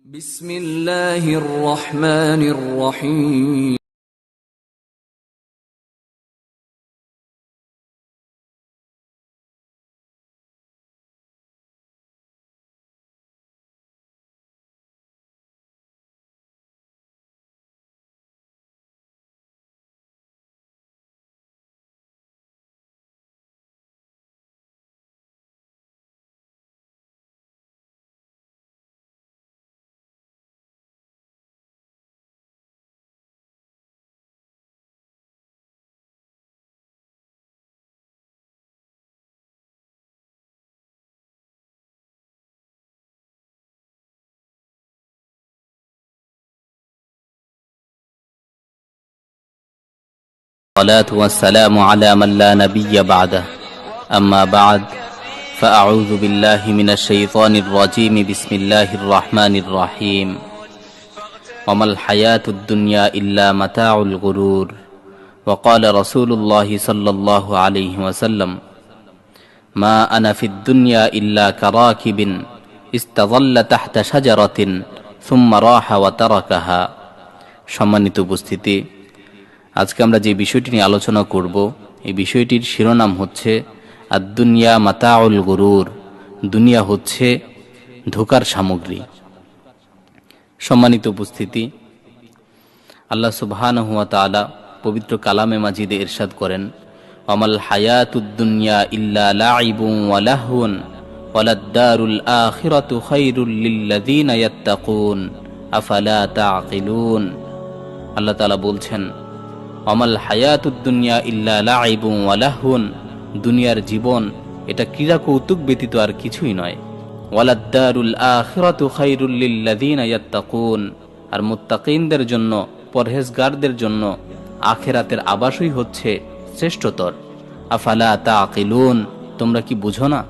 بسم الله الرحمن الرحيم الصلاة والسلام على من لا نبي بعده أما بعد فأعوذ بالله من الشيطان الرجيم بسم الله الرحمن الرحيم وما الحياة الدنيا إلا متاع الغرور وقال رسول الله صلى الله عليه وسلم ما أنا في الدنيا إلا كراكب استظل تحت شجرة ثم راح وتركها সম্মানিত উপস্থিতি, আজকে আমরা যে বিষয়টি নিয়ে আলোচনা করব এই বিষয়টির শিরোনাম হচ্ছে আদ-দুনিয়া মাতাউল গুরুর, দুনিয়া হচ্ছে ধোঁকার সামগ্রী। সম্মানিত উপস্থিতি, আল্লাহ সুবহানাহু ওয়া তাআলা পবিত্র কালামে মাজিদে ইরশাদ করেন, আমাল হায়াতুদ দুনিয়া ইল্লা লাইবুন ওয়া লাহওয়ান ওয়ালাদ-দারুল আখিরাতু খায়রুল লিল্লাযিনা ইয়াত্তাকুন আফালা তাআকিলুন। আল্লাহ তাআলা বলছেন, আমাল হায়াতুদ দুনিয়া ইল্লা লাইবুন ওয়া লাহওয়ান, দুনিয়ার জীবন এটা ক্রীড়া কৌতুক ব্যতীত আর কিছুই নয়। ওয়ালাদ-দারুল আখিরাতু খায়রুল লিল্লাযিনা ইয়াত্তাকুন, আর মুত্তাকিনদের জন্য, পরহেজগারদের জন্য আখিরাতের আবাসই হচ্ছে শ্রেষ্ঠতর। আফালা তাআকিলুন, তোমরা কি বুঝো না?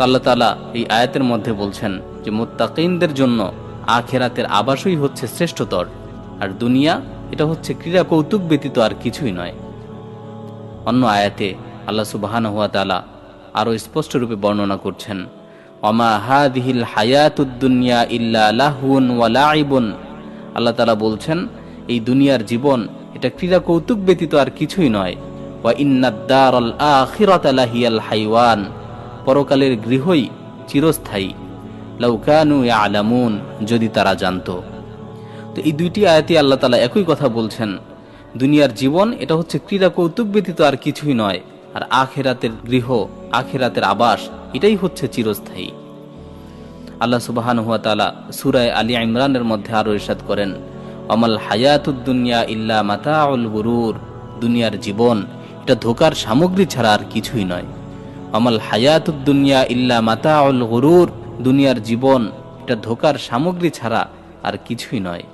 আল্লাহ তাআলা এই আয়াতের মধ্যে বলছেন যে মুত্তাকিনদের জন্য আখিরাতের আবাসই হচ্ছে শ্রেষ্ঠতর, আর দুনিয়া এটা হচ্ছে ক্রীড়া কৌতুক ব্যতীত আর কিছুই নয়। অন্য আয়াতে আল্লাহ সুবহানাহু ওয়া তাআলা আরো স্পষ্ট রূপে বর্ণনা করছেন, ওমা হাযিহিল হায়াতুদ দুনিয়া ইল্লা লাহওয়ান ওয়া লাইবুন। আল্লাহ তাআলা বলছেন, এই দুনিয়ার জীবন এটা ক্রীড়া কৌতুক ব্যতীত আর কিছুই নয়। ওয়া ইন্নাদ দারাল আখিরাতা লাহিয়াল হাইওয়ান, পরকালের গৃহই চিরস্থায়ী। লাউ কানু ইয়ালামুন, যদি তারা জানতো। তো এই দুইটি আয়াতে আল্লাহ তাআলা একই কথা বলছেন, দুনিয়ার জীবন এটা হচ্ছে ক্রীড়া কৌতুক ব্যতীত আর কিছুই নয়, আর আখিরাতের গৃহ, আখিরাতের আবাস এটাই হচ্ছে চিরস্থায়ী। আল্লাহ সুবহানাহু ওয়া তাআলা সূরা আলী ইমরানের মধ্যে আরো ইরশাদ করেন, আমাল হায়াতুদ দুনিয়া ইল্লা মাতাউল গুরুর, দুনিয়ার জীবন এটা ধোঁকার সামগ্রী ছাড়া আর কিছুই নয়। আমাল হায়াতুদ দুনিয়া ইল্লা মাতাউল গুরুর, দুনিয়ার জীবন এটা ধোঁকার সামগ্রী ছাড়া আর কিছুই নয়।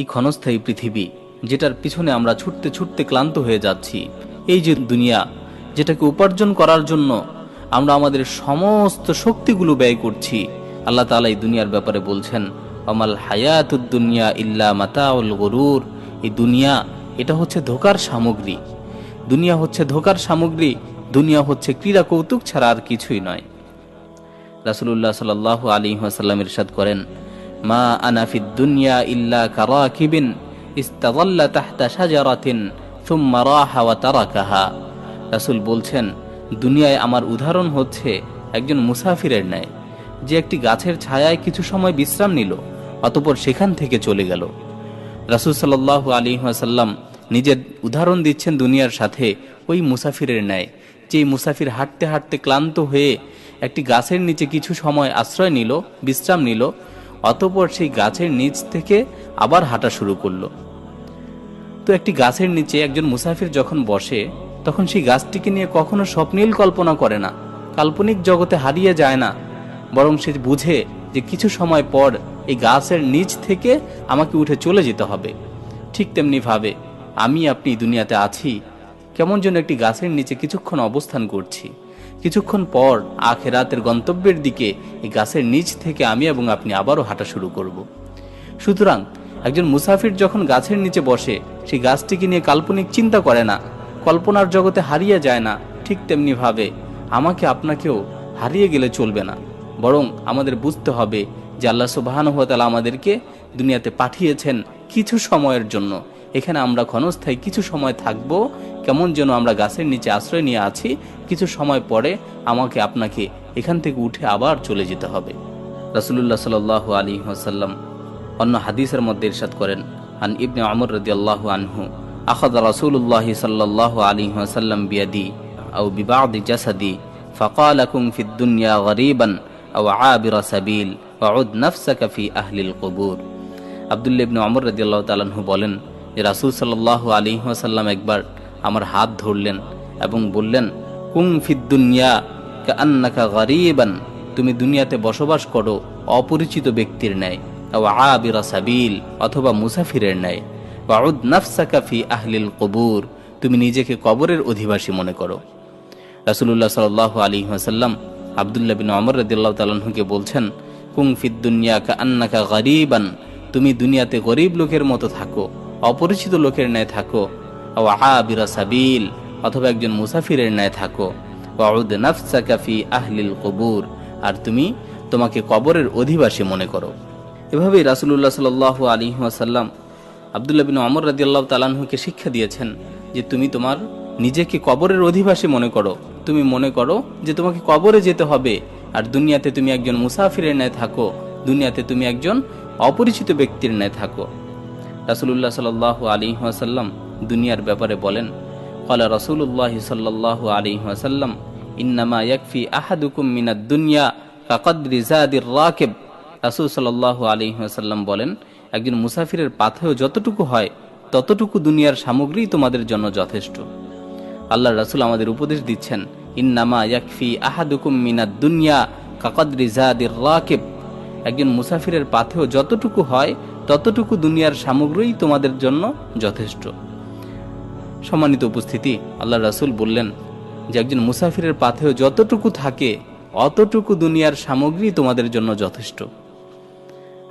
এই ক্ষণস্থায়ী পৃথিবী যেটার পিছনে আমরা ছুটতে ছুটতে ক্লান্ত হয়ে যাচ্ছি, এই যে দুনিয়া যেটাকে উপার্জন করার জন্য আমরা আমাদের সমস্ত শক্তিগুলো ব্যয় করছি, আল্লাহ তাআলা এই দুনিয়ার ব্যাপারে বলছেন, আমাল হায়াতুদ দুনিয়া ইল্লা মাতাউল গুরুর, এই দুনিয়া এটা হচ্ছে ধোঁকার সামগ্রী। দুনিয়া হচ্ছে ধোঁকার সামগ্রী, দুনিয়া হচ্ছে ক্রীড়া কৌতুক ছাড়া আর কিছুই নয়। রাসূলুল্লাহ সাল্লাল্লাহু আলাইহি ওয়াসাল্লাম ইরশাদ করেন, মা আনা ফিদ দুনিয়া ইল্লা কারাকিবিন ইস্তাযাল্লা তাহতা শাজারাতিন সুম্মা রাহা ওয়া তারাকাহা। রাসূল বলছেন, দুনিয়ায় আমার উদাহরণ হচ্ছে একজন মুসাফিরের ন্যায়, যে একটি গাছের ছায়ায় কিছু সময় বিশ্রাম নিল, অতঃপর সেখান থেকে চলে গেল। রাসূল সাল্লাল্লাহু আলাইহি ওয়াসাল্লাম নিজের উদাহরণ দিচ্ছেন দুনিয়ার সাথে ওই মুসাফিরের ন্যায়, যে মুসাফির হাঁটতে হাঁটতে ক্লান্ত হয়ে একটি গাছের নিচে কিছু সময় আশ্রয় নিল, বিশ্রাম নিল, অতঃপর সেই গাছের নিচ থেকে আবার হাঁটা শুরু করলো। তো একটি গাছের নিচে একজন মুসাফির যখন বসে, তখন সেই গাছটিকে নিয়ে কখনো স্বপ্নীল কল্পনা করে না, কাল্পনিক জগতে হারিয়ে যায় না, বরং সে বুঝে যে কিছু সময় পর এই গাছের নিচ থেকে আমাকে উঠে চলে যেতে হবে। ঠিক তেমনি ভাবে আমি আপনি দুনিয়াতে আছি, কেমন যেন একটি গাছের নিচে কিছুক্ষণ অবস্থান করছি, কিছুক্ষণ পর আখিরাতের গন্তব্যের দিকে এই গাছের নিচ থেকে আমি এবং আপনি আবারও হাঁটা শুরু করব। সুতরাং একজন মুসাফির যখন গাছের নিচে বসে, সেই গাছটিকে নিয়ে কাল্পনিক চিন্তা করে না, কল্পনার জগতে হারিয়ে যায় না। ঠিক তেমনি ভাবে আমাকে আপনাকেও হারিয়ে গেলে চলবে না, বরং আমাদের বুঝতে হবে যে আল্লাহ সুবহানাহু ওয়া তাআলা আমাদেরকে দুনিয়াতে পাঠিয়েছেন কিছু সময়ের জন্য। এখানে আমরা ক্ষণস্থায়ী কিছু সময় থাকব, কেমন যেন আমরা গাছের নিচে আশ্রয় নিয়ে আছি, কিছু সময় পরে আমাকে আপনাকে এখান থেকে উঠে আবার চলে যেতে হবে। রাসূলুল্লাহ সাল্লাল্লাহু আলাইহি ওয়াসাল্লাম অন্য হাদিসের মধ্যে ইরশাদ করেন, আন ইবনে ওমর রাদিয়াল্লাহু আনহু আখাযা রাসূলুল্লাহ সাল্লাল্লাহু আলাইহি ওয়াসাল্লাম বিয়াদি আও বিবাদি জাসাদি ফাকালা কুম ফিদ দুনিয়া গরীবান আও আবিরা সাবিল ওয়াউদ নাফসাকা ফি আহলিল কুবুর। আব্দুল্লাহ ইবনে ওমর রাদিয়াল্লাহু তাআলা আনহু বলেন যে রাসূল সাল্লাল্লাহু আলাইহি ওয়াসাল্লাম একবার আমার হাত ধরলেন এবং বললেন, কুম ফিদ দুনিয়া কাআন্নাকা গরীবান, তুমি দুনিয়াতে বসবাস করো অপরিচিত ব্যক্তির ন্যায়, আও আবিরা সাবিল, অথবা মুসাফিরের ন্যায়, ওয়াউদ নাফসাকা ফি আহলিল কুবুর, তুমি নিজেকে কবরের অধিবাসী মনে করো। রাসূলুল্লাহ সাল্লাল্লাহু আলাইহি ওয়াসাল্লাম আব্দুল্লাহ বিন ওমর রাদিয়াল্লাহু তাআলা আনহুকে বলছেন, কুম ফিদ দুনিয়া কাআন্নাকা গরীবান, তুমি দুনিয়াতে গরীব লোকের মতো থাকো, অপরিচিত লোকের ন্যায় থাকো, আও আবিরা সাবিল, অথবা একজন মুসাফিরের ন্যায় থাকো, ওয়াউদ নাফসাকা ফি আহলিল কুবুর, আর তুমি তোমাকে কবরের অধিবাসী মনে করো। এভাবেই রাসূলুল্লাহ সাল্লাল্লাহু আলাইহি ওয়াসাল্লাম আব্দুল্লাহ বিন ওমর রাদিয়াল্লাহু তাআলা আনহুকে শিক্ষা দিয়েছেন যে তুমি তোমার নিজেকে কবরের অধিবাসী মনে করো, তুমি মনে করো যে তোমাকে কবরে যেতে হবে, আর দুনিয়াতে তুমি একজন মুসাফিরের ন্যায় থাকো, দুনিয়াতে তুমি একজন অপরিচিত ব্যক্তির ন্যায় থাকো। রাসূলুল্লাহ সাল্লাল্লাহু আলাইহি ওয়াসাল্লাম দুনিয়ার ব্যাপারে বলেন, ক্বালা রাসূলুল্লাহ সাল্লাল্লাহু আলাইহি ওয়াসাল্লাম ইন্নামা ইয়াকফি আহাদুকুম মিনাদ দুনিয়া কাকদরি যাদির রাকিব। রাসূল সাল্লাল্লাহু আলাইহি ওয়াসাল্লাম বলেন, একজন মুসাফিরের পাথেয় যতটুকু হয় ততটুকু দুনিয়ার সামগ্রী তোমাদের জন্য যথেষ্ট। আল্লাহর রাসূল আমাদের উপদেশ দিচ্ছেন, ইন্নামা ইয়াকফি আহাদুকুম মিনাদ দুনিয়া কাকদরি যাদির রাকিব, একজন মুসাফিরের পাথেয় যতটুকু হয় ততটুকু দুনিয়ার সামগ্রী তোমাদের জন্য যথেষ্ট। সম্মানিত উপস্থিতি, আল্লাহর রাসূল বললেন যে একজন মুসাফিরের পাথেয় যতটুকু থাকে অতটুকু দুনিয়ার সামগ্রী তোমাদের জন্য যথেষ্ট।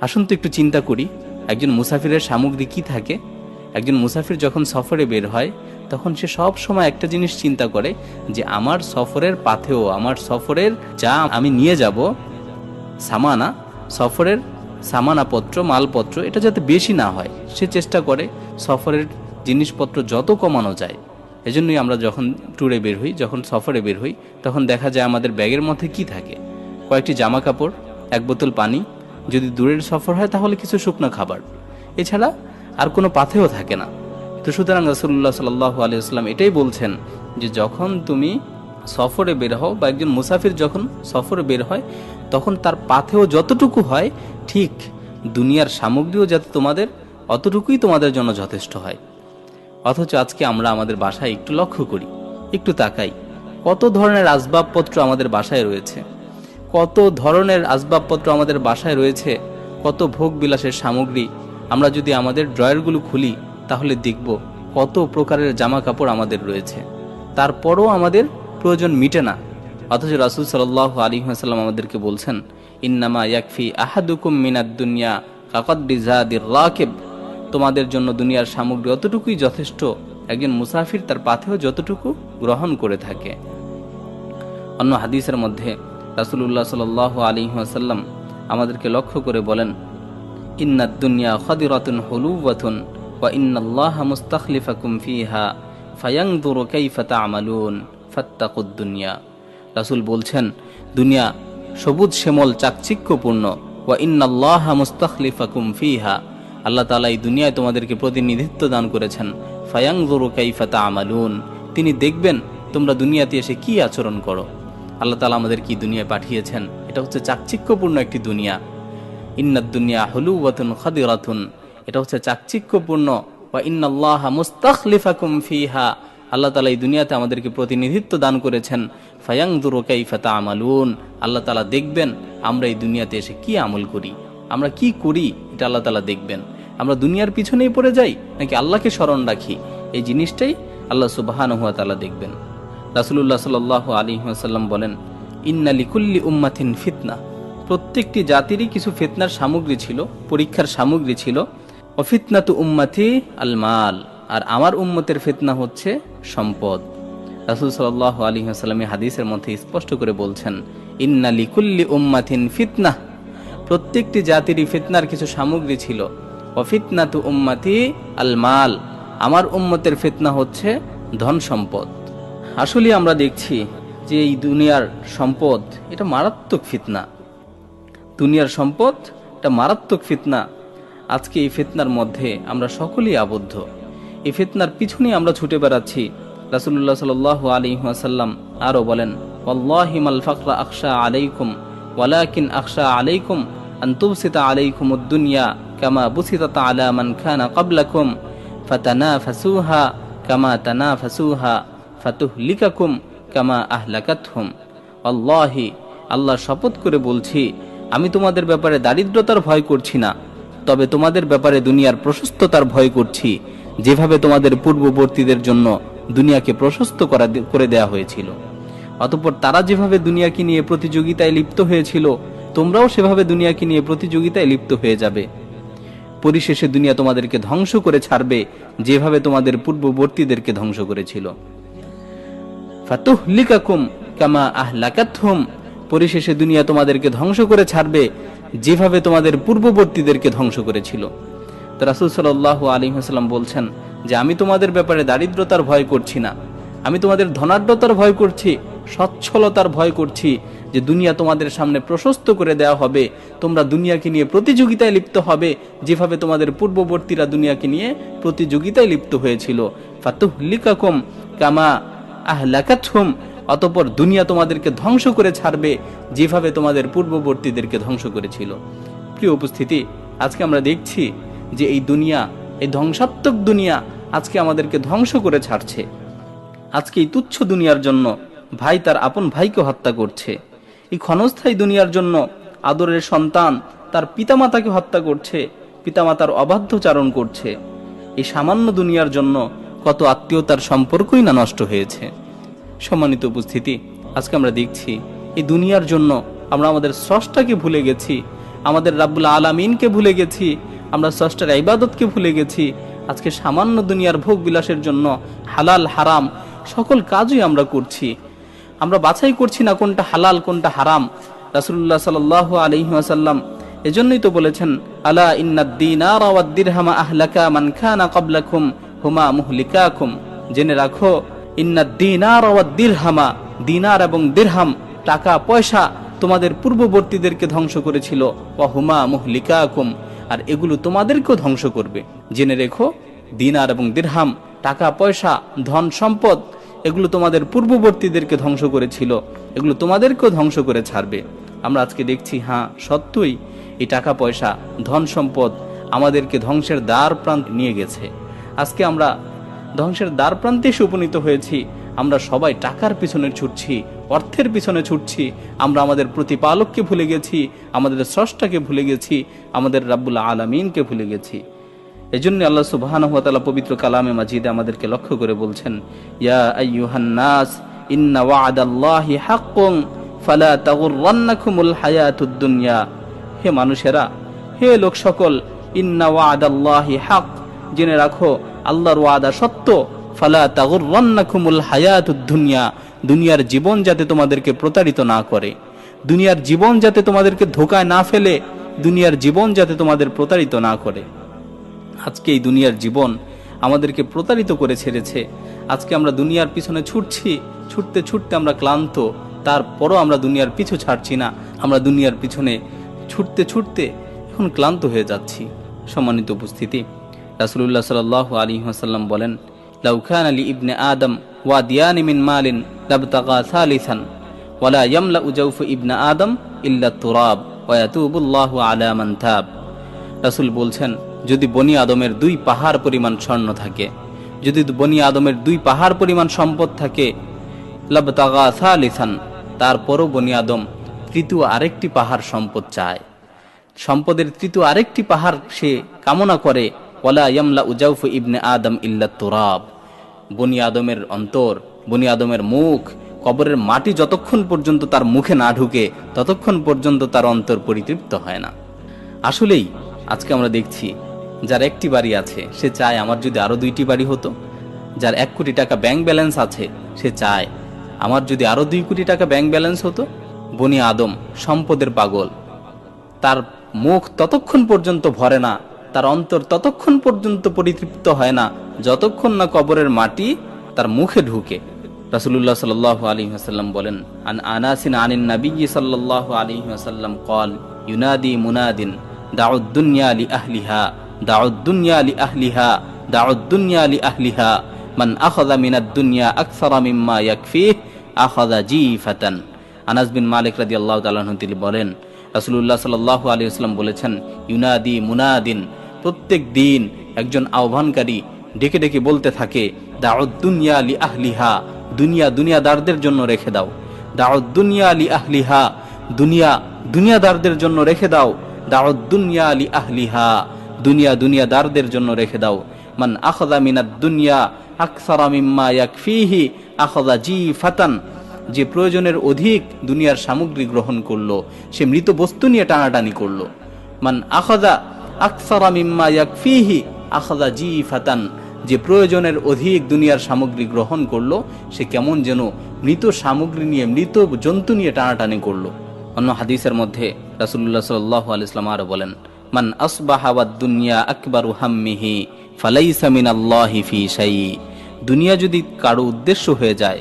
আসুন তো একটু চিন্তা করি, একজন মুসাফিরের সামগ্রী কি থাকে? একজন মুসাফির যখন সফরে বের হয় তখন সে সব সময় একটা জিনিস চিন্তা করে যে আমার সফরের পাথেয়, আমার সফরের যা আমি নিয়ে যাব সামানা, সফরের সামানাপত্র, মালপত্র, এটা যাতে বেশি না হয়, সে চেষ্টা করে সফরের জিনিসপত্র যত কমানো যায়। এজন্যই আমরা যখন ট্যুরে বের হই, যখন সফরে বের হই, তখন দেখা যায় আমাদের ব্যাগের মধ্যে কি থাকে? কয়েকটি জামা কাপড়, এক বোতল পানি, যদি দূরের সফর হয় তাহলে কিছু শুকনো খাবার, এছাড়া আর কোনো পাথেও থাকে না। তো সুতরাং রাসূলুল্লাহ সাল্লাল্লাহু আলাইহি ওয়াসাল্লাম এটাই বলছেন যে যখন তুমি সফরে বের হও বা একজন মুসাফির যখন সফরে বের হয় তখন তার পাথেও যতটুকু হয় ঠিক দুনিয়ার সামগ্রীও যাতে তোমাদের অতটুকুই তোমাদের জন্য যথেষ্ট হয়। অথচ আজকে আমরা আমাদের বাসায় একটু লক্ষ্য করি, একটু তাকাই, কত ধরনের আসবাবপত্র আমাদের বাসায় রয়েছে, কত ধরনের আসবাবপত্র আমাদের বাসায় রয়েছে, কত ভোগ বিলাসের সামগ্রী। আমরা যদি আমাদের ড্রয়ারগুলো খুলি তাহলে দেখব কত প্রকারের জামা কাপড় আমাদের রয়েছে, তারপরও আমাদের প্রয়োজন মিটে না। অথচ রাসূল সাল্লাল্লাহু আলাইহি ওয়াসাল্লাম আমাদেরকে বলছেন, ইন্নামা ইয়াকফি আহাদুকুম মিনাদ দুনিয়া কাকদরি যাদির রাকিব, তোমাদের জন্য দুনিয়ার সামগ্রী অতটুকুই যথেষ্ট, একজন মুসাফির তার পাথেও যতটুকু গ্রহণ করে থাকে। অন্য হাদিসের মধ্যে রাসূলুল্লাহ সাল্লাল্লাহু আলাইহি ওয়াসাল্লাম আমাদেরকে লক্ষ্য করে বলেন, ইন্নাদ দুনিয়া খাদিরাতুন হুলুওয়াতুন ওয়া ইন্নাল্লাহা মুস্তাখলিফাকুম ফিহা ফায়ানজুরু কাইফা তা'মালুন ফাত্তাকুদ দুনিয়া। রাসূল বলছেন, দুনিয়া সবুজ শ্যামল চাকচিক্যপূর্ণ, ওয়া ইন্নাল্লাহা মুস্তাখলিফাকুম ফিহা, আল্লাহ তাআলা এই দুনিয়ায় তোমাদেরকে প্রতিনিধিত্ব দান করেছেন, ফায়ানজুরু কাইফা তা'মালুন, তিনি দেখবেন তোমরা দুনিয়াতে এসে কি আচরণ করো। আল্লাহ তাআলা আমাদের কি দুনিয়ায় পাঠিয়েছেন, এটা হচ্ছে চাকচিক্যপূর্ণ একটি দুনিয়া। ইন্নাদ দুনিয়া হুলুওয়াতুন খাদিরাতুন, এটা হচ্ছে চাকচিক্যপূর্ণ, ওয়া ইন্নাল্লাহা মুস্তাখলিফাকুম ফিহা, আল্লাহ তাআলা এই দুনিয়াতে আমাদেরকে প্রতিনিধিত্ব দান করেছেন, ফায়ানজুরু কাইফা তা'মালুন, আল্লাহ তাআলা দেখবেন আমরা এই দুনিয়াতে এসে কি আমল করি, আমরা কি করি, এটা আল্লাহ তাআলা দেখবেন। আমরা দুনিয়ার পিছনেই পড়ে যাই নাকি আল্লাহকে স্মরণ রাখি, এই জিনিসটাই আল্লাহ সুবহানাহু ওয়া তাআলা দেখবেন। রাসূলুল্লাহ সাল্লাল্লাহু আলাইহি ওয়াসাল্লাম বলেন, ইন্না লিকুল্লি উম্মাতিন ফিতনা, প্রত্যেকটি জাতিরই কিছু ফিতনার সামগ্রী ছিল, পরীক্ষার সামগ্রী ছিল। ওয়া ফিতনাতু উম্মতি আল মাল, আর আমার উম্মতের ফিতনা হচ্ছে সম্পদ। রাসূল সাল্লাল্লাহু আলাইহি ওয়াসাল্লাম হাদিসের মধ্যে স্পষ্ট করে বলছেন, ইন্না লিকুল্লি উম্মাতিন ফিতনা প্রত্যেকটি জাতিরই ফিতনার কিছু সামগ্রী ছিল। ওয়াফিতনাতু উম্মতি আল মাল, আমার উম্মতের ফিতনা হচ্ছে ধন সম্পদ। আসলে আমরা দেখছি যে এই দুনিয়ার সম্পদ এটা মারাত্মক ফিতনা। দুনিয়ার সম্পদ এটা মারাত্মক ফিতনা। আজকে এই ফিতনার মধ্যে আমরা সকলেই আবদ্ধ। এই ফিতনার পিছনে আমরা ছুটে বেড়াচ্ছি। রাসূলুল্লাহ সাল্লাল্লাহু আলাইহি ওয়াসাল্লাম আরো বলেন, ওয়াল্লাহি মাল ফাকরা আখশা আলাইকুম ওয়ালাকিন আখশা আলাইকুম আন তুবসিতা আলাইকুমুদ দুনিয়া কামা বুসিতাত আলা মান কানা ক্বাবলাকুম ফাতানাফাসুহা কামা তানাফাসুহা ফাতুহলিকাকুম কামা আহলাকাতহুম। আল্লাহি, আল্লাহ শপথ করে বলছি, আমি তোমাদের ব্যাপারে দারিদ্রতার ভয় করছি না, তবে তোমাদের ব্যাপারে দুনিয়ার প্রশস্ততার ভয় করছি, যেভাবে তোমাদের পূর্ববর্তীদের জন্য দুনিয়াকে প্রশস্ত করে দেয়া হয়েছিল। অতঃপর তারা যেভাবে দুনিয়াকে নিয়ে প্রতিযোগিতায় লিপ্ত হয়েছিল, তোমরাও সেভাবে দুনিয়াকে নিয়ে প্রতিযোগিতায় লিপ্ত হয়ে যাবে। পরিশেষে দুনিয়া তোমাদেরকে ধ্বংস করে ছাড়বে, যেভাবে তোমাদের পূর্ববর্তীদেরকে ধ্বংস করেছিল। ফাতুহলিকাকুম কামা আহলাকাতহুম, পরিশেষে দুনিয়া তোমাদেরকে ধ্বংস করে ছাড়বে, যেভাবে তোমাদের পূর্ববর্তীদেরকে ধ্বংস করেছিল। তো রাসূল সাল্লাল্লাহু আলাইহি ওয়াসাল্লাম বলছেন যে আমি তোমাদের ব্যাপারে দারিদ্রতার ভয় করছি না, আমি তোমাদের ধনাঢ্যতার ভয় করছি, সচ্ছলতার ভয় করছি, যে দুনিয়া তোমাদের সামনে প্রশস্ত করে দেওয়া হবে, তোমরা দুনিয়াকে নিয়ে প্রতিযোগিতায় লিপ্ত হবে, যেভাবে তোমাদের পূর্ববর্তীরা দুনিয়াকে নিয়ে প্রতিযোগিতায় লিপ্ত হয়েছিল। ফাতুহলিকাকুম কামা আহলাকাতহুম, অতঃপর দুনিয়া তোমাদেরকে ধ্বংস করে ছাড়বে, যেভাবে তোমাদের পূর্ববর্তীদেরকে ধ্বংস করেছিল। প্রিয় উপস্থিতি, আজকে আমরা দেখছি যে এই দুনিয়া, এই ধ্বংসাত্মক দুনিয়া আজকে আমাদেরকে ধ্বংস করে ছাড়ছে। আজকে এই তুচ্ছ দুনিয়ার জন্য ভাই তার আপন ভাইকে হত্যা করছে। এই ক্ষণস্থায়ী দুনিয়ার জন্য আদরের সন্তান তার পিতামাতাকে হত্যা করছে, পিতামাতার অবাধ্যচারণ করছে। এই সামান্য দুনিয়ার জন্য কত আত্মীয়তার সম্পর্কই না নষ্ট হয়েছে। সম্মানিত উপস্থিতি, আজকে আমরা দেখছি এই দুনিয়ার জন্য আমরা আমাদের স্রষ্টাকে ভুলে গেছি, আমাদের রাব্বুল আলামিনকে ভুলে গেছি, আমরা স্রষ্টার ইবাদতকে ভুলে গেছি। আজকে সামান্য দুনিয়ার ভোগ বিলাসের জন্য হালাল হারাম সকল কাজই আমরা করছি। আমরা বাছাই করছি না কোনটা হালাল কোনটা হারাম। রাসূলুল্লাহ সাল্লাল্লাহু আলাইহি ওয়াসাল্লাম এজন্যই তো বলেছেন, আলা ইন্নাদ দিনারা ওয়াদ দিরহামা আহলাকা মান কানা ক্বাবলাকুম হুমা মুহলিকাকুম, জেনে রাখো, ইন্নাদ দিনারা ওয়াদ দিরহামা, দিনার এবং দিরহাম টাকা পয়সা তোমাদের পূর্ববর্তীদেরকে ধ্বংস করেছিল, ওয়া হুমা মুহলিকাকুম, আর এগুলো তোমাদেরকেও ধ্বংস করবে। জেনে রেখো, দিনার এবং দিরহাম টাকা পয়সা ধন সম্পদ এগুলো তোমাদের পূর্ববর্তীদেরকে ধ্বংস করেছিল, এগুলো তোমাদেরকেও ধ্বংস করে ছাড়বে। আমরা আজকে দেখছি, হ্যাঁ সত্যই এই টাকা পয়সা ধন সম্পদ আমাদেরকে ধ্বংসের দ্বার প্রান্তে নিয়ে গেছে। আজকে আমরা ধ্বংসের দ্বার প্রান্তে এসে উপনীত হয়েছি। আমরা সবাই টাকার পিছনে ছুটছি, অর্থের পিছনে ছুটছি। আমরা আমাদের প্রতিপালককে ভুলে গেছি, আমাদের স্রষ্টাকে ভুলে গেছি, আমাদের রাব্বুল আলামিনকে ভুলে গেছি। এজন্য আল্লাহ সুবহানাহু ওয়া তাআলা পবিত্র কালামে মাজিদে আমাদেরকে লক্ষ্য করে বলছেন, ইয়া আইয়ুহান নাস ইন্না ওয়া'দাল্লাহি হাক্কুন ফালা তাগুররান্নাকুমুল হায়াতুদ দুনিয়া। হে মানুষেরা, হে লোক সকল, ইন্না ওয়া'দাল্লাহি হক, জেনে রাখো আল্লাহর ওয়াদা সত্য। ফালা তাগুররান্নাকুমুল হায়াতুদ দুনিয়া, দুনিয়ার জীবন যাতে তোমাদেরকে প্রতারিত না করে, দুনিয়ার জীবন যাতে তোমাদেরকে ধোঁকায় না ফেলে, দুনিয়ার জীবন যাতে তোমাদের প্রতারিত না করে। আজকে এই দুনিয়ার জীবন আমাদেরকে প্রতারিত করে ছেড়েছে। আজকে আমরা দুনিয়ার পিছনে ছুটছি, ছুটতে ছুটতে আমরা ক্লান্ত, তারপরও আমরা দুনিয়ার পিছু ছাড়ছি না। আমরা দুনিয়ার পিছনে ছুটতে ছুটতে এখন ক্লান্ত হয়ে যাচ্ছি। সম্মানিত উপস্থিতি, রাসূলুল্লাহ সাল্লাল্লাহু আলাইহি ওয়াসাল্লাম বলেন, লাউ কানা লি ইবনে আদম ওয়াদিয়ানি মিন মালিন লাবতাগা সালিসান ওয়ালা ইয়ামলাউ জাওফ ইবনে আদম ইল্লা তুরাব ওয়া ইয়াতুবুল্লাহু আলা মান তাব। রাসূল বলছেন, যদি বনি আদমের 2 পাহাড় পরিমাণ স্বর্ণ থাকে, যদি বনি আদমের 2 পাহাড় পরিমাণ সম্পদ থাকে, লাবতাগা সালিসান, তারপরও বনি আদম তৃতীয় আরেকটি পাহাড় সম্পদ চায়, সম্পদের তৃতীয় আরেকটি পাহাড় সে কামনা করে, ওয়ালা ইয়ামলাউ জাওফ ইবনে আদম ইল্লা তুরাব। বনি আদমের অন্তর, বনি আদমের মুখ, কবরের মাটি যতক্ষণ পর্যন্ত তার মুখে না ঢুকে ততক্ষণ পর্যন্ত তার অন্তর পরিতৃপ্ত হয় না। আসলেই আজকে আমরা দেখছি, যার একটি বাড়ি আছে সে চায় আমার যদি আরো 2টি বাড়ি হতো, যার 1 কোটি টাকা ব্যাংক ব্যালেন্স আছে সে চায় আমার যদি আরো 2 কোটি টাকা ব্যাংক ব্যালেন্স হতো। বনি আদম সম্পদের পাগল, তার মুখ ততক্ষণ পর্যন্ত ভরে না, তার অন্তর ততক্ষণ পর্যন্ত পরিতৃপ্ত হয় না যতক্ষণ না কবরের মাটি তার মুখে ঢুকে। রাসূলুল্লাহ সাল্লাল্লাহু আলাইহি ওয়াসাল্লাম বলেন, আন আনাসিন আনিন নবী সাল্লাল্লাহু আলাইহি ওয়াসাল্লাম قال ينادي مناد دعوا الدنيا لأهلها دعوا الدنيا لأهلها دعوا الدنيا لأهلها من أخذ من الدنيا أكثر مما يكفيه أخذ جيفة। আনাস বিন মালিক রাদিয়াল্লাহু তাআলা আনহু তিনি বলেন, রাসূলুল্লাহ সাল্লাল্লাহু আলাইহি ওয়াসাল্লাম বলেছেন, ইউনাদি মুনাদিন, প্রত্যেক দিন একজন আহ্বানকারী ডেকে ডেকে বলতে থাকে, দাউদ দুনিয়া লি আহলিহা, দুনিয়া দুনিয়াদারদের জন্য রেখে দাও। দাউদ দুনিয়া লি আহলিহা, দুনিয়া দুনিয়াদারদের জন্য রেখে দাও। দাউদ দুনিয়া লি আহলিহা, দুনিয়া দুনিয়াদারদের জন্য রেখে দাও। মান আখাযা মিনাদ দুনিয়া আকসারা মিম্মা ইয়াকফিহি আখাযা জিফাতান, যে প্রয়োজনের অধিক দুনিয়ার সামগ্রী গ্রহণ করলো সে মৃত বস্তু নিয়ে টানাটানি করলো। মান আখাযা আকসারা মিম্মা ইয়াকফিহি আখাযা জিফাতান, যে প্রয়োজনের অধিক দুনিয়ার সামগ্রী গ্রহণ করলো সে কেমন যেন মৃত সামগ্রী নিয়ে, মৃত জন্তু নিয়ে টানাটানি করলো। অন্য হাদিসের মধ্যে রাসূলুল্লাহ সাল্লাল্লাহু আলাইহি ওয়াসাল্লাম আরো বলেন, মান আসবাহা ওয়াদ দুনিয়া আকবারু হাম্মিহি ফালাইসা মিনাল্লাহি ফি শাই। দুনিয়া যদি কারো উদ্দেশ্য হয়ে যায়,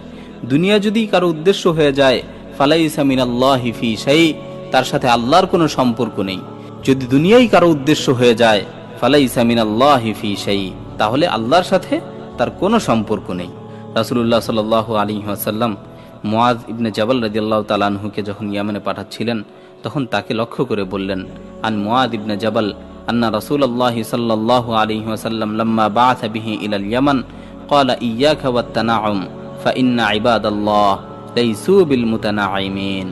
দুনিয়া যদি কারো উদ্দেশ্য হয়ে যায়, ফালাইসা মিনাল্লাহি ফি শাই, তার সাথে আল্লাহর কোনো সম্পর্ক নেই। যদি দুনিয়াই কারো উদ্দেশ্য হয়ে যায়, ফালাইসা মিনাল্লাহি ফি শাই, তাহলে আল্লাহর সাথে তার কোনো সম্পর্ক নেই। রাসূলুল্লাহ সাল্লাল্লাহু আলাইহি ওয়াসাল্লাম মুআয ইবনে জাবাল রাদিয়াল্লাহু তাআলা আনহুকে যখন ইয়ামানে পাঠাচ্ছিলেন তখন তাকে লক্ষ্য করে বললেন, আন মুআয ইবনে জাবাল আন্না রাসূলুল্লাহ সাল্লাল্লাহু আলাইহি ওয়াসাল্লাম লাম্মা বাআসা বিহি ইলাল ইয়ামান ক্বালা ইয়াকা ওয়াত তানাউম ফাইন্না ইবাদাল্লাহ লাইসু বিল মুতানাঈমিন।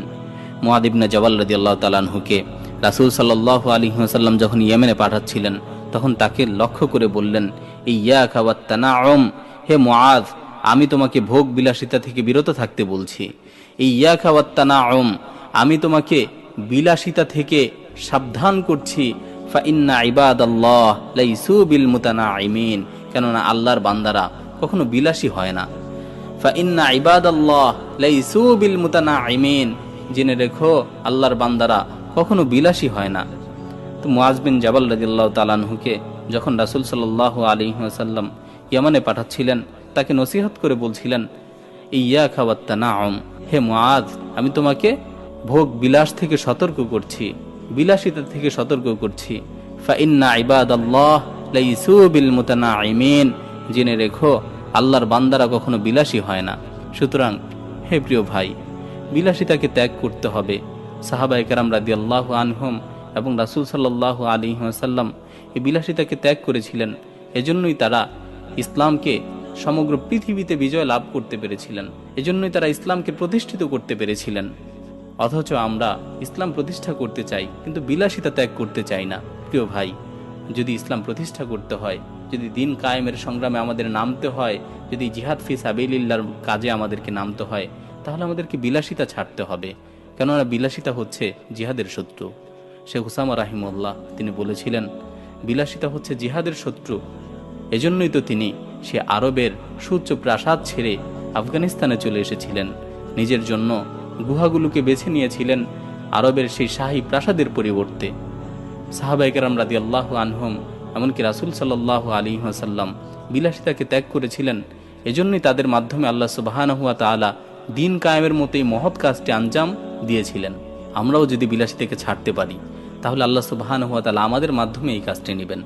মুআয ইবনে জাবাল রাদিয়াল্লাহু তাআলা আনহুকে রাসূল সাল্লাল্লাহু আলাইহি ওয়াসাল্লাম যখন ইয়েমেনে পাঠাচ্ছিলেন তখন তাকে লক্ষ্য করে বললেন, ইয়াকা ওয়াত তানাউম, হে মুআয, আমি তোমাকে ভোগ বিলাসিতা থেকে বিরত থাকতে বলছি। ইয়াকা ওয়াত তানাউম, আমি তোমাকে বিলাসিতা থেকে সাবধান করছি। ফাইন্না ইবাদাল্লাহ লাইসু বিল মুতানাঈমিন, কেননা আল্লাহর বান্দারা কখনো বিলাসী হয় না। ফাইন্না ইবাদাল্লাহ লাইসু বিল মুতানাঈমিন, জেনে রেখো আল্লাহর বান্দারা কখনো বিলাসী হয় না। তো মুআয বিন জাবাল রাদিয়াল্লাহু তাআলা আনহুকে যখন রাসূল সাল্লাল্লাহু আলাইহি ওয়াসাল্লাম ইয়ামানে পাঠাচ্ছিলেন তাকে নসিহত করে বলছিলেন, ইয়াকা ওয়াত তানাউম, হে মুআয, আমি তোমাকে ভোগ বিলাস থেকে সতর্ক করছি, বিলাসিতা থেকে সতর্ক করছি। ফাইন্না ইবাদাল্লাহ লাইসু বিল মুতানাঈমিন, জেনে রেখো আল্লাহর বান্দারা কখনো বিলাসী হয় না। সুতরাং হে প্রিয় ভাই, বিলাসিতাকে ত্যাগ করতে হবে। সাহাবায়ে কেরাম রাদিয়াল্লাহু আনহুম এবং রাসূল সাল্লাল্লাহু আলাইহি ওয়াসাল্লাম এই বিলাসিতাকে ত্যাগ করেছিলেন। এজন্যই তারা ইসলামকে সমগ্র পৃথিবীতে বিজয় লাভ করতে পেরেছিলেন, এজন্যই তারা ইসলামকে প্রতিষ্ঠিত করতে পেরেছিলেন। অথচ আমরা ইসলাম প্রতিষ্ঠা করতে চাই কিন্তু বিলাসিতা ত্যাগ করতে চাই না। প্রিয় ভাই, যদি ইসলাম প্রতিষ্ঠা করতে হয়, যদি দিন কায়েমের সংগ্রামে আমাদের নামতে হয়, যদি জিহাদ ফি সাবিলিল্লাহর কাজে আমাদেরকে নামতে হয়, তাহলে আমাদেরকে বিলাসিতা ছাড়তে হবে। কেননা বিলাসিতা হচ্ছে জিহাদের শত্রু। শেখ উসামা রাহিমাহুল্লাহ তিনি বলেছিলেন, বিলাসিতা হচ্ছে জিহাদের শত্রু। এজন্যই তো তিনি সে আরবের সুউচ্চ প্রাসাদ ছেড়ে আফগানিস্তানে চলে এসেছিলেন, নিজের জন্য গুহাগুলোকে বেছে নিয়েছিলেন আরবের সেই শাহী প্রাসাদের পরিবর্তে। সাহাবায়ে কেরাম রাদিয়াল্লাহু আনহুম এমনকি রাসূল সাল্লাল্লাহু আলাইহি ওয়াসাল্লাম বিলাসিতাকে ত্যাগ করেছিলেন। এজন্যই তাদের মাধ্যমে আল্লাহ সুবহানাহু ওয়া তাআলা দিন কায়েমের মতো এই মহৎ কাজটি আঞ্জাম দিয়েছিলেন। আমরাও যদি বিলাসিতাকে ছাড়তে পারি তাহলে আল্লাহ সুবহানাহু ওয়া তাআলা আমাদের মাধ্যমে এই কাজটি নেবেন।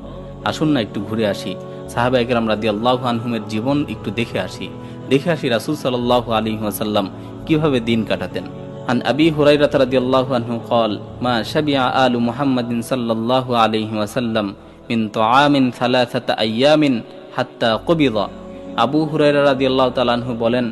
আসুন না একটু ঘুরে আসি, সাহাবায়ে কেরাম রাদিয়াল্লাহু আনহুমের জীবন একটু দেখে আসি রাসূল সাল্লাল্লাহু আলাইহি ওয়াসাল্লাম কিভাবে দিন কাটাতেন। আন আবি হুরায়রা রাদিয়াল্লাহু আনহু قال ما شبع آل محمد صلى الله عليه وسلم من طعام 3 أيام حتى قبض। আবু হুরায়রা রাদিয়াল্লাহু তাআলা আনহু বলেন,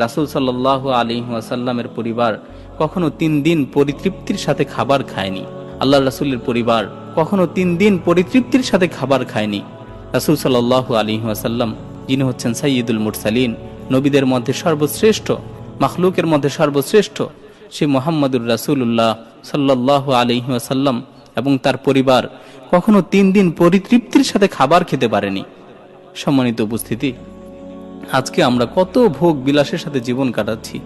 রাসূল সাল্লাল্লাহু আলাইহি ওয়াসাল্লামের পরিবার কখনো 3 দিন পরিতৃপ্তির সাথে খাবার খায়নি। আল্লাহর রাসূলের পরিবার কখনো 3 দিন পরিতৃপ্তির সাথে খাবার খায়নি। রাসূল সাল্লাল্লাহু আলাইহি ওয়াসাল্লাম যিনি হচ্ছেন সাইয়্যিদুল মুরসালিন, নবীদের মধ্যে সর্বশ্রেষ্ঠ, মাখলুকের মধ্যে সর্বশ্রেষ্ঠ, সে মুহাম্মদুর রাসূলুল্লাহ সাল্লাল্লাহু আলাইহি ওয়াসাল্লাম এবং তার পরিবার কখনো 3 দিন পরিতৃপ্তির সাথে খাবার খেতে পারেনি। সম্মানিত উপস্থিতি, আজকে আমরা কত ভোগ বিলাসের সাথে জীবন কাটাচ্ছি।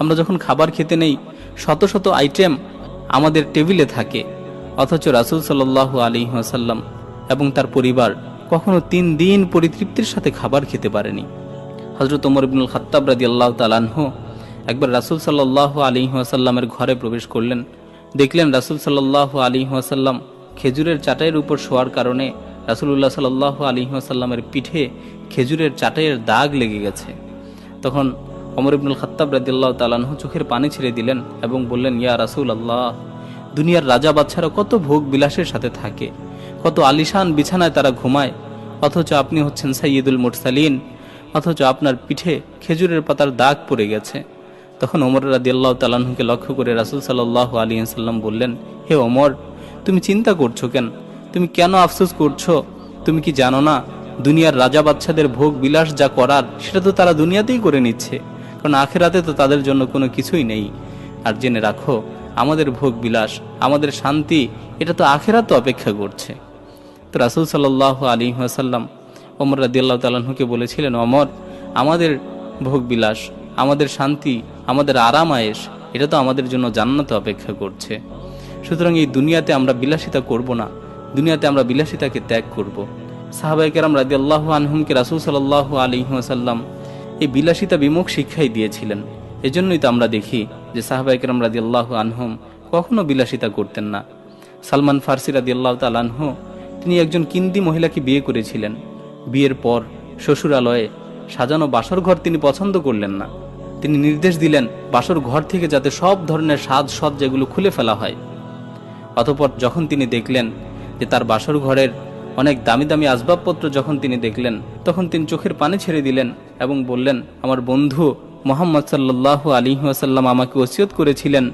আমরা যখন খাবার খেতে নেই, শত শত আইটেম আমাদের টেবিলে থাকে, অথচ রাসূল সাল্লাল্লাহু আলাইহি ওয়াসাল্লাম এবং তার পরিবার কখনো 3 দিন পরিতৃপ্তির সাথে খাবার খেতে পারেনি। হযরত ওমর ইবনুল খাত্তাব রাদিয়াল্লাহু তাআলা আনহু একবার রাসূল সাল্লাল্লাহু আলাইহি ওয়াসাল্লামের ঘরে প্রবেশ করলেন। দেখলেন রাসূল সাল্লাল্লাহু আলাইহি ওয়াসাল্লাম খেজুরের চাটাইয়ের উপর শোয়ার কারণে রাসূলুল্লাহ সাল্লাল্লাহু আলাইহি ওয়াসাল্লামের পিঠে খেজুরের চাটাইয়ের দাগ লেগে গেছে। তখন ওমর ইবনুল খাত্তাব রাদিয়াল্লাহু তাআলা আনহু চোখের পানি ছেড়ে দিলেন এবং বললেন, ইয়া রাসূলুল্লাহ, দুনিয়ার রাজা বাদশারা কত ভোগ বিলাসের সাথে থাকে, কত আলিশান বিছানায় তারা ঘুমায়, অথচ আপনি হচ্ছেন সাইয়্যিদুল মুরসালিন, অথচ আপনার পিঠে খেজুরের পাতার দাগ পড়ে গেছে। তখন ওমর রাদিয়াল্লাহু তাআলা আনহুকে লক্ষ্য করে রাসূল সাল্লাল্লাহু আলাইহি ওয়াসাল্লাম বললেন, হে ওমর, তুমি চিন্তা করছো কেন? তুমি কেন আফসোস করছো? তুমি কি জানো না, দুনিয়ার রাজা বাদশাদের ভোগ বিলাস যা করার সেটা তো তারা দুনিয়াতেই করে নিচ্ছে, কারণ আখিরাতে তো তাদের জন্য কোনো কিছুই নেই। আর জেনে রাখো, আমাদের ভোগ বিলাস, আমাদের শান্তি, এটা তো আখিরাতে অপেক্ষা করছে। তো রাসূল সাল্লাল্লাহু আলাইহি ওয়াসাল্লাম ওমর রাদিয়াল্লাহু তাআলা আনহুকে বলেছিলেন, ওমর, আমাদের ভোগ বিলাস, আমাদের শান্তি, আমাদের আরাম আয়েশ, এটা তো আমাদের জন্য জান্নাতে অপেক্ষা করছে। সুতরাং এই দুনিয়াতে আমরা বিলাসিতা করব না, দুনিয়াতে আমরা বিলাসিতাকে ত্যাগ করব। সাহাবায়ে কেরাম রাদিয়াল্লাহু আনহুমকে রাসূল সাল্লাল্লাহু আলাইহি ওয়াসাল্লাম এই বিলাসিতা বিমুখ শিক্ষাই দিয়েছিলেন। এজন্যই তো আমরা দেখি যে সাহাবায়ে কেরাম রাদিয়াল্লাহু আনহুম কখনো বিলাসিতা করতেন না। সালমান ফারসি রাদিয়াল্লাহু তাআলা আনহু তিনি একজন কিন্দি মহিলাকে বিয়ে করেছিলেন। বিয়ের পর শ্বশুরালয়ে সাজানো বাসর ঘর তিনি পছন্দ করলেন না। তিনি নির্দেশ দিলেন বাসর ঘর থেকে যাতে সব ধরনের সাজসজ্জাগুলো খুলে ফেলা হয়। অতঃপর যখন তিনি দেখলেন যে তার বাসর ঘরের অনেক দামি দামি আসবাবপত্র যখন তিনি দেখলেন, তখন তিনি চোখের পানি ছেড়ে দিলেন এবং বললেন, আমার বন্ধু মুহাম্মদ সাল্লাল্লাহু আলাইহি ওয়াসাল্লাম আমাকে ওসিয়ত করেছিলেন,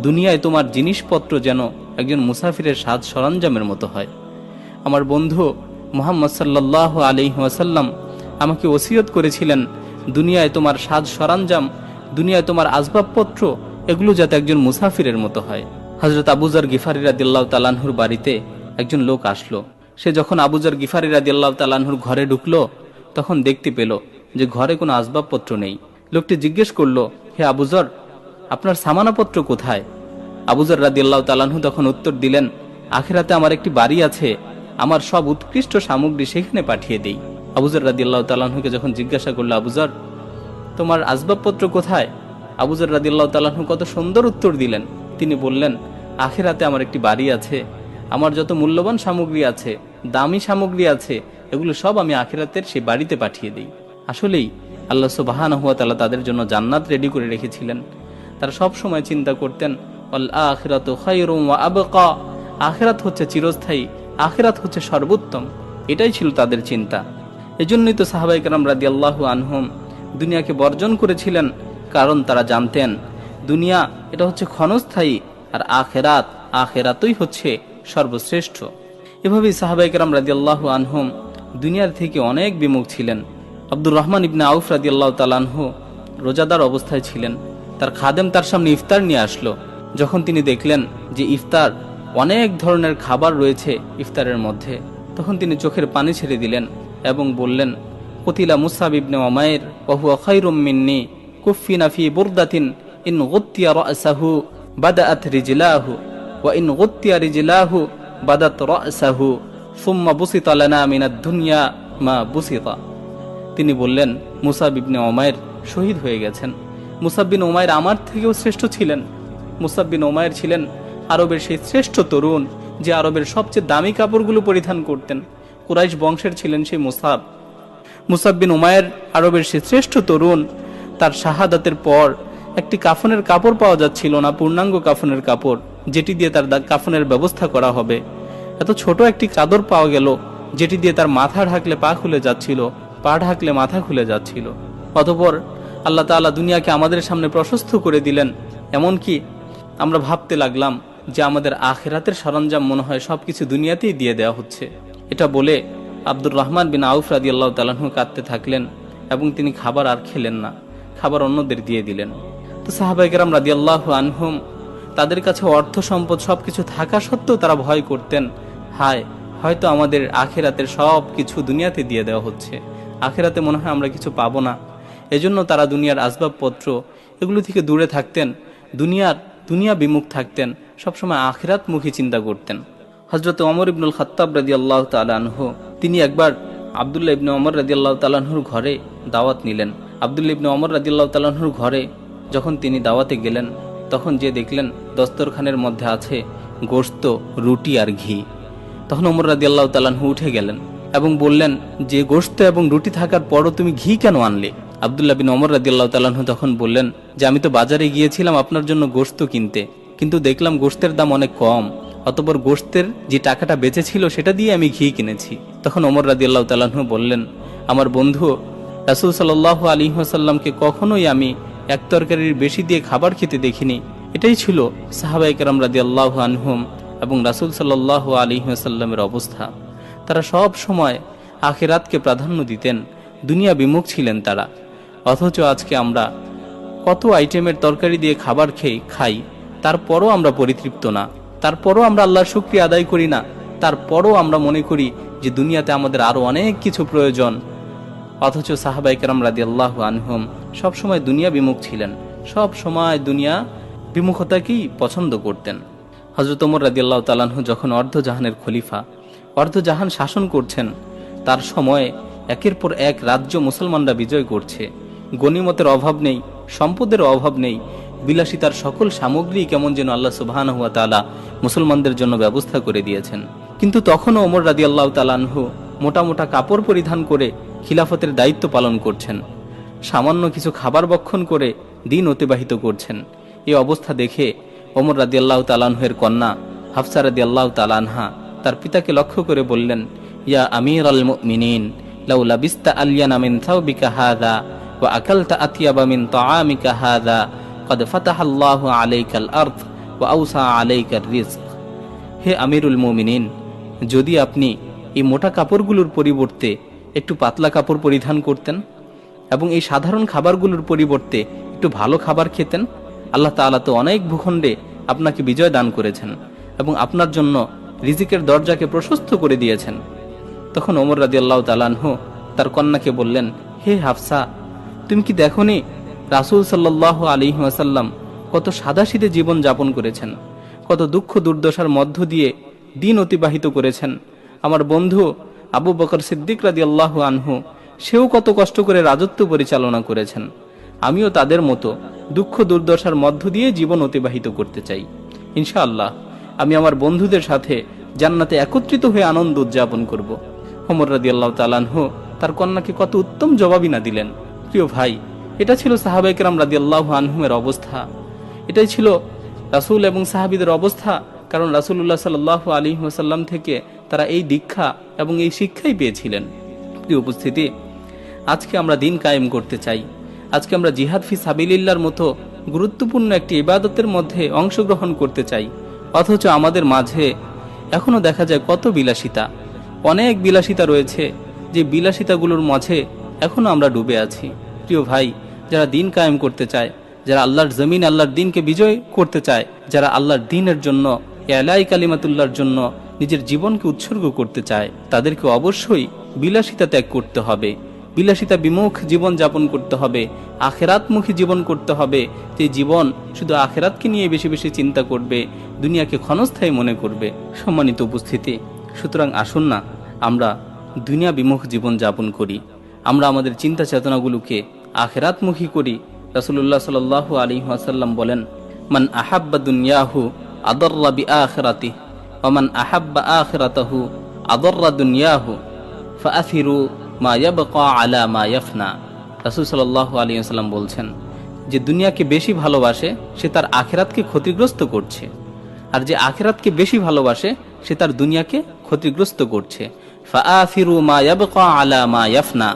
দুনিয়ায় তোমার জিনিসপত্র যেন একজন মুসাফিরের সাজ সরঞ্জামের মতো হয়। আমার বন্ধু মুহাম্মদ সাল্লাল্লাহু আলাইহি ওয়াসাল্লাম আমাকে ওসিয়ত করেছিলেন, দুনিয়ায় তোমার সাজ সরঞ্জাম, দুনিয়ায় তোমার আসবাবপত্র, এগুলো যাতে একজন মুসাফিরের মতো হয়। হযরত আবু যর গিফারী রাদিয়াল্লাহু তাআলা আনহুর বাড়িতে একজন লোক আসলো। সে যখন আবু যর গিফারী রাদিয়াল্লাহু তাআলা আনহুর ঘরে ঢুকলো, তখন দেখতে পেল যে ঘরে কোনো আসবাবপত্র নেই। লোকটি জিজ্ঞেস করলো, হে আবু যর, আপনার সামানাপত্র কোথায়? আবু যর রাদিয়াল্লাহু তাআলা আনহু তখন উত্তর দিলেন, আখিরাতে আমার একটি বাড়ি আছে, আমার সব উৎকৃষ্ট সামগ্রী সেখানে পাঠিয়ে দেই। আবু যর রাদিয়াল্লাহু তাআলা আনহুকে যখন জিজ্ঞাসা করলো, আবু যর, তোমার আসবাবপত্র কোথায়? আবু যর রাদিয়াল্লাহু তাআলা আনহু কত সুন্দর উত্তর দিলেন। তিনি বললেন, আখিরাতে আমার একটি বাড়ি আছে, আমার যত মূল্যবান সামগ্রী আছে, দামি সামগ্রী আছে, এগুলো সব আমি আখিরাতের সেই বাড়িতে পাঠিয়ে দিই। আসলেই আল্লাহ সুবহানাহু ওয়া তাআলা তাদের জন্য জান্নাত রেডি করে রেখেছিলেন। তারা সব সময় চিন্তা করতেন, আল আখিরাতু খায়রুম ওয়া আবকা, আখিরাত হচ্ছে চিরস্থায়ী, আখিরাত হচ্ছে সর্বোত্তম। এটাই ছিল তাদের চিন্তা। এজন্যই তো সাহাবায়ে কেরাম রাদিয়াল্লাহু আনহুম দুনিয়াকে বর্জন করেছিলেন, কারণ তারা জানতেন দুনিয়া এটা হচ্ছে ক্ষণস্থায়ী, আর আখিরাতই হচ্ছে সর্বশ্রেষ্ঠ। এভাবেই সাহাবায়ে কেরাম রাদিয়াল্লাহু আনহুম দুনিয়ার থেকে অনেক বিমুখ ছিলেন। আব্দুর রহমান ইবনে আউফ রাদিয়াল্লাহু তাআলা আনহু রোজাদার অবস্থায় ছিলেন। তার খাদেম তার সামনে ইফতার নিয়ে আসলো। যখন তিনি দেখলেন যে ইফতার, অনেক ধরনের খাবার রয়েছে ইফতারের মধ্যে, তখন তিনি চোখের পানি ছেড়ে দিলেন এবং বললেন, কুতিলা মুসাব ইবনে উমাইর ওয়া হুয়া খায়রুম মিন্নি কুফিনা ফি বুরদাতিন ইন গুত্তিয়া রাসাহু বাদাআত রিজলাহু ওয়া ইন গুত্তিয়া রিজলাহু বাদাত রাসাহু সুম্মা বুসিতা লানা মিনাদ দুনিয়া মা বুসিতা। তিনি বললেন, মুসাব ইবনে উমাইর শহীদ হয়ে গেছেন। মুসাব বিন উমাইর আমার থেকেও শ্রেষ্ঠ ছিলেন। মুসাব বিন উমাইর ছিলেন আরবের সেই শ্রেষ্ঠ তরুণ, যে আরবের সবচেয়ে দামি কাপড়গুলো পরিধান করতেন। কুরাইশ বংশের ছিলেন সেই মুসাব। মুসাব বিন উমাইর আরবের সেই শ্রেষ্ঠ তরুণ। তার শাহাদাতের পর একটি কাফনের কাপড় পাওয়া যাচ্ছিল না, পূর্ণাঙ্গ কাফনের কাপড়, যেটি দিয়ে তার কাফনের ব্যবস্থা করা হবে। এত ছোট একটি চাদর পাওয়া গেল, যেটি দিয়ে তার মাথা ঢাকলে পা খুলে যাচ্ছিল, পা ঢাকলে মাথা খুলে যাচ্ছিল। অতঃপর আল্লাহ তাআলা দুনিয়াকে আমাদের সামনে প্রশস্ত করে দিলেন। এমনকি আমরা ভাবতে লাগলাম যে আমাদের আখিরাতের সরঞ্জাম মনে হয় সবকিছু দুনিয়াতেই দিয়ে দেওয়া হচ্ছে। এটা বলে আব্দুর রহমান বিন আউফ রাদিয়াল্লাহু তাআলা আনহু কাঁদতে থাকলেন এবং তিনি খাবার আর খেলেন না, খাবার অন্যদের দিয়ে দিলেন। তো সাহাবায়ে কেরাম রাদিয়াল্লাহু আনহুম তাদের কাছে অর্থ সম্পদ সবকিছু থাকা সত্ত্বেও তারা ভয় করতেন, হায়, হয়তো আমাদের আখিরাতের সব কিছু দুনিয়াতে দিয়ে দেওয়া হচ্ছে, আখিরাতে মনে হয় আমরা কিছু পাবো না। এজন্য তারা দুনিয়ার আসবাবপত্র এগুলো থেকে দূরে থাকতেন, দুনিয়া বিমুখ থাকতেন, সবসময় আখিরাতমুখী চিন্তা করতেন। হযরত ওমর ইবনুল খাত্তাব রাদিয়াল্লাহু তাআলা আনহু তিনি একবার আব্দুল্লাহ ইবনে ওমর রাদিয়াল্লাহু তাআলা আনহুর ঘরে দাওয়াত নিলেন। আব্দুল্লাহ ইবনে ওমর রাদিয়াল্লাহু তাআলা আনহুর ঘরে যখন তিনি দাওয়াতে গেলেন, তখন যে দেখলেন দস্তরখানের মধ্যে আছে গোশত, রুটি আর ঘি। তখন ওমর রাদিয়াল্লাহু তাআলা আনহু উঠে গেলেন এবং বললেন যে গোশত এবং রুটি থাকার পরও তুমি ঘি কেন আনলে? আব্দুল্লাহ বিন ওমর রাদিয়াল্লাহু তাআলা আনহু তখন বললেন যে আমি তো বাজারে গিয়েছিলাম আপনার জন্য গোশত কিনতে, কিন্তু দেখলাম গোশতের দাম অনেক কম, অতঃপর গোশতের যে টাকাটা বেঁচে ছিল সেটা দিয়ে আমি ঘি কিনেছি। তখন ওমর রাদিয়াল্লাহু তাআলা আনহু বললেন, আমার বন্ধু রাসূল সাল্লাল্লাহু আলাইহি ওয়াসাল্লামকে কখনোই আমি এক তরকারির বেশি দিয়ে খাবার খেতে দেখিনি। এটাই ছিল সাহাবায়ে কেরাম রাদিয়াল্লাহু আনহুম এবং রাসূল সাল্লাল্লাহু আলাইহি ওয়াসাল্লামের অবস্থা। তারা সব সময় আখিরাতকে প্রাধান্য দিতেন, দুনিয়া বিমুখ ছিলেন তারা। অথচ আজকে আমরা কত আইটেমের তরকারি দিয়ে খাবার খাই, তারপরও আমরা পরিতৃপ্ত না, তারপরও আমরা আল্লাহর শুকরিয়া আদায় করি না, তারপরও আমরা মনে করি যে দুনিয়াতে আমাদের আরো অনেক কিছু প্রয়োজন। অথচ সাহাবায়ে কেরাম রাদিয়াল্লাহু আনহুম সব সময় দুনিয়া বিমুখ ছিলেন, সব সময় দুনিয়া বিমুখতাকেই পছন্দ করতেন। হযরত ওমর রাদিয়াল্লাহু তাআলা আনহু যখন অর্ধজাহানের খলিফা, অর্ধজাহান শাসন করছেন, তার সময়ে একের পর এক রাজ্য মুসলমানরা বিজয় করছে, গনিমতের অভাব নেই, সম্পদের অভাব নেই, বিলাসিতার সকল সামগ্রী কেমন যেন আল্লাহ সুবহানাহু ওয়া তাআলা মুসলমানদের জন্য ব্যবস্থা করে দিয়েছেন। কিন্তু তখনও ওমর রাদিয়াল্লাহু তাআলা আনহু মোটা মোটা কাপড় পরিধান করে খিলাফতের দায়িত্ব পালন করছেন, সামান্য কিছু খাবার ভক্ষণ করে দিন অতিবাহিত করছেন। এই অবস্থা দেখে ওমর রাদিয়াল্লাহু তাআলা আনহুর কন্যা হাফসা রাদিয়াল্লাহু তাআলা আনহা তার পিতাকে লক্ষ্য করে বললেন, ইয়া আমিরাল মুমিনিন লাউ লাবিস্তা আলিয়ানা মিন সাওবিকা হাযা ওয়া আকালতা আতিয়াবা মিন তাআমিকা হাযা ক্বাদ ফাতাহাল্লাহু আলাইকাল আরদ ওয়া আওসা আলাইকার রিজক। হে আমিরুল মুমিনিন, যদি আপনি এই মোটা কাপড়গুলোর পরিবর্তে একটু পাতলা কাপড় পরিধান করতেন এবং এই সাধারণ খাবারগুলোর পরিবর্তে একটু ভালো খাবার খেতেন, আল্লাহ তাআলা তো অনেক ভূখণ্ডে আপনাকে বিজয় দান করেছেন এবং আপনার জন্য রিজিকের দরজাকে প্রশস্ত করে দিয়েছেন। তখন ওমর রাদিয়াল্লাহু তাআলা আনহু তার কন্যাকে বললেন, হে হাফসা, তুমি কি দেখোনি রাসূল সাল্লাল্লাহু আলাইহি ওয়াসাল্লাম কত সাদাসিধে জীবন যাপন করেছেন, কত দুঃখ দুর্দশার মধ্য দিয়ে দিন অতিবাহিত করেছেন। আমার বন্ধু আবু বকর সিদ্দিক রাদিয়াল্লাহু আনহু সেও কত কষ্ট করে রাজত্ব পরিচালনা করেছেন। আমিও তাদের মতো দুঃখ দুর্দশার মধ্য দিয়ে জীবন অতিবাহিত করতে চাই। ইনশাআল্লাহ আমি আমার বন্ধুদের সাথে জান্নাতে একত্রিত হয়ে আনন্দ উদযাপন করব। ওমর রাদিয়াল্লাহু তাআলা আনহু তার কন্যাকে কত উত্তম জবাবই না দিলেন। প্রিয় ভাই, এটা ছিল সাহাবায়ে কেরাম রাদিয়াল্লাহু আনহুমের অবস্থা, এটাই ছিল রাসূল এবং সাহাবীদের অবস্থা। কারণ রাসূলুল্লাহ সাল্লাল্লাহু আলাইহি ওয়াসাল্লাম থেকে তারা এই দীক্ষা এবং এই শিক্ষাই পেয়েছিলেন। প্রিয় উপস্থিতি, আজকে আমরা দিন কায়েম করতে চাই, আজকে আমরা জিহাদ ফি সাবিলিল্লাহর মতো গুরুত্বপূর্ণ একটি ইবাদতের মধ্যে অংশগ্রহণ করতে চাই, অথচ আমাদের মাঝে এখনো দেখা যায় কত বিলাসিতা, অনেক বিলাসিতা রয়েছে, যে বিলাসিতাগুলোর মাঝে এখনো আমরা ডুবে আছি। প্রিয় ভাই, যারা দিন কায়েম করতে চায়, যারা আল্লাহর জমিন আল্লাহর দিনকে বিজয় করতে চায়, যারা আল্লাহর দিনের জন্য, ইলাই কালিমাতুল্লাহর জন্য নিজের জীবনকে উৎসর্গ করতে চায়, তাদেরকে অবশ্যই বিলাসিতা ত্যাগ করতে হবে, বিলাসিতা বিমুখ জীবন যাপন করতে হবে, আখেরাতমুখী জীবন করতে হবে। যে জীবন শুধু আখেরাতকে নিয়ে বেশি বেশি চিন্তা করবে, দুনিয়াকে ক্ষণস্থায়ী মনে করবে। সম্মানিত উপস্থিতি, সুতরাং আসুন না আমরা দুনিয়া বিমুখ জীবন যাপন করি, আমরা আমাদের চিন্তা চেতনাগুলোকে আখেরাতমুখী করি। রাসূলুল্লাহ সাল্লাল্লাহু আলাইহি ওয়াসাল্লাম বলেন, মান আহাব্বা দুনিয়াহু আদাররা বিআখিরাতিহি ওয়া মান আহাব্বা আখিরাতাহু আদাররা দুনিয়াহু ফাআথিরু মা ইয়াবকা আলা মা ইয়াফনা। রাসূল সাল্লাল্লাহু আলাইহি ওয়াসাল্লাম বলছেন যে দুনিয়াকে বেশি ভালোবাসে সে তার আখিরাতকে ক্ষতিগ্রস্ত করছে, আর যে আখিরাতকে বেশি ভালোবাসে সে তার দুনিয়াকে ক্ষতিগ্রস্ত করছে। ফাআথিরু মা ইয়াবকা আলা মা ইয়াফনা।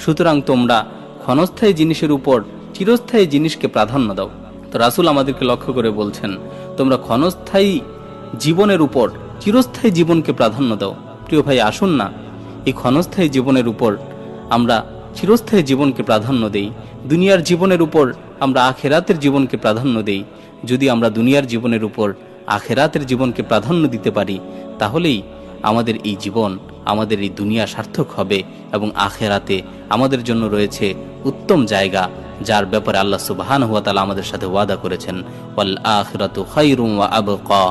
সুতরাং তোমরা ক্ষণস্থায়ী জিনিসের উপর চিরস্থায়ী জিনিসকে প্রাধান্য দাও। তো রাসূল আমাদেরকে লক্ষ্য করে বলছেন, তোমরা ক্ষণস্থায়ী জীবনের উপর চিরস্থায়ী জীবনকে প্রাধান্য দাও। প্রিয় ভাই, আসুন না এই ক্ষণস্থায়ী জীবনের উপর আমরা চিরস্থায়ী জীবনকে প্রাধান্য দেই, দুনিয়ার জীবনের উপর আমরা আখেরাতের জীবনকে প্রাধান্য দেই। যদি আমরা দুনিয়ার জীবনের উপর আখেরাতের জীবনকে প্রাধান্য দিতে পারি, তাহলেই আমাদের এই জীবন, আমাদের এই দুনিয়া সার্থক হবে এবং আখেরাতে আমাদের জন্য রয়েছে উত্তম জায়গা, যার ব্যাপারে আল্লাহ সুবহানাহু ওয়া তাআলা আমাদের সাথে ওয়াদা করেছেন, ওয়াল আখিরাতু খায়রুম ওয়া আবকা।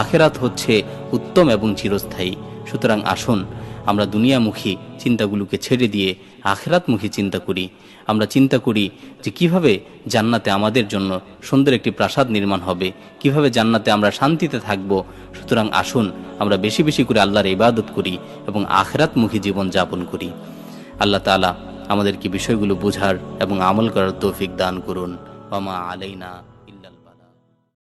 আখেরাত হচ্ছে উত্তম এবং চিরস্থায়ী। সুতরাং আসুন আমরা দুনিয়ামুখী চিন্তাগুলোকে ছেড়ে দিয়ে আখেরাতমুখী চিন্তা করি। আমরা চিন্তা করি যে কিভাবে জান্নাতে আমাদের জন্য সুন্দর একটি প্রাসাদ নির্মাণ হবে, কিভাবে জান্নাতে আমরা শান্তিতে থাকব। সুতরাং আসুন আমরা বেশি বেশি করে আল্লাহর ইবাদত করি এবং আখেরাতমুখী জীবন যাপন করি। আল্লাহ তাআলা আমাদেরকে বিষয়গুলো বোঝার এবং আমল করার তৌফিক দান করুন। ওয়া মা আলাইনা